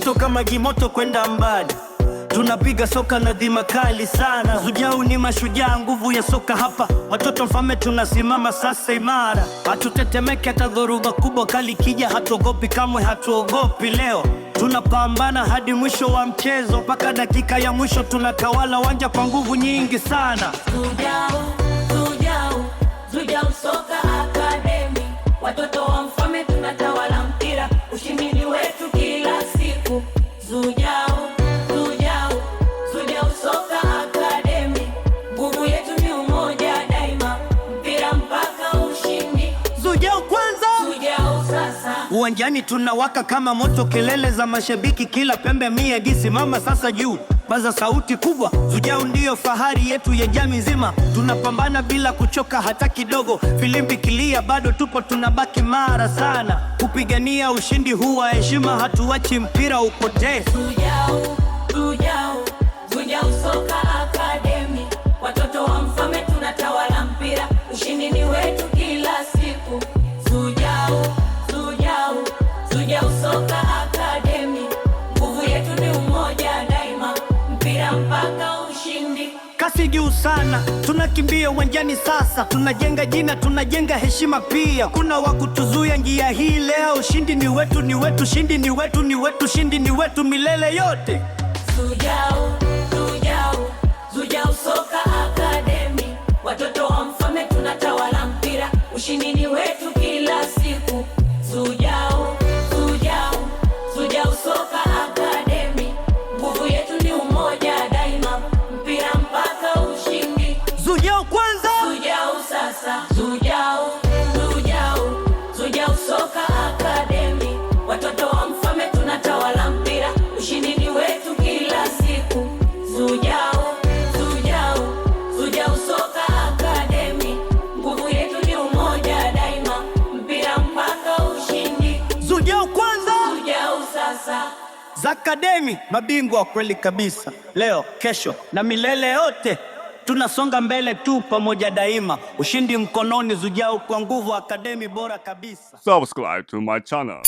kutoka Magimoto kwenda Mbadi. Tunapiga soka na dhima kali sana. Zujau ni mashujaa, nguvu ya soka hapa. Watoto Mfalme tunasimama sasa imara. Hatutetemeke hata dhoruba kubwa kali kija, hatuogopi kamwe, hatuogopi leo. Tunapambana hadi mwisho wa mchezo, mpaka dakika ya mwisho tunatawala uwanja kwa nguvu nyingi sana. Zujau Soka Academy, watoto wa Mfalme tunatawala mpira, ushindi ni wetu kila siku. Zujau Soka Academy, nguvu yetu ni umoja daima, mpira mpaka ushindi. Zujau kwanza, Zujau sasa. Uwanjani tunawaka kama moto, kelele za mashabiki kila pembe, mia gisi mama sasa juu, baza sauti kubwa. Zujau ndiyo fahari yetu ya jamii nzima, tunapambana bila kuchoka hata kidogo. Filimbi kilia bado tupo, tunabaki mara sana, kupigania ushindi huu wa heshima, hatuachi mpira upotee. Zujau Soka Academy, watoto wa Mfalme tunatawala mpira, ushindi ni wetu kila siku. Zujau Soka Academy, nguvu yetu ni umoja daima, mpira mpaka ushindi. Kasi juu sana, tunakimbia uwanjani sasa, tunajenga jina, tunajenga heshima pia. Kuna wakutuzuia njia hii leo, ushindi ni wetu, ni wetu, ushindi ni wetu, ni wetu, ushindi ni wetu milele yote. Zujau Soka Academy, watoto wa Mfalme tunatawala mpira, ushindi ni wetu kila siku. Zujau Soka Academy, nguvu yetu ni umoja daima, mpira mpaka ushindi. Zujau kwanza, Zujau sasa. Zujau Soka Academy, watoto wa Mfalme tunatawala mpira, ushindi ni wetu kila siku. Zujau Soka Academy, nguvu yetu ni umoja daima, mpira mpaka ushindi. Zujau kwanza, Zujau sasa. Academy, mabingwa kweli kabisa. Leo, kesho na milele yote tunasonga mbele tu pamoja daima, ushindi mkononi. Zujau kwa nguvu, Academy bora kabisa. Subscribe to my channel.